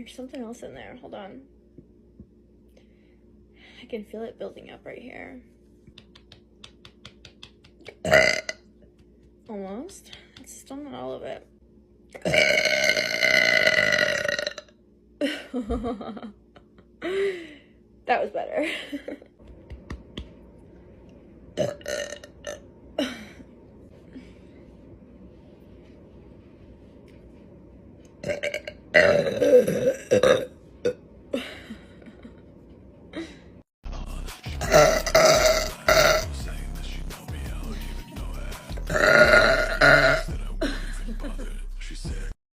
There's something else in there. Hold on. I can feel it building up right here. Almost. It's still not all of it. That was better.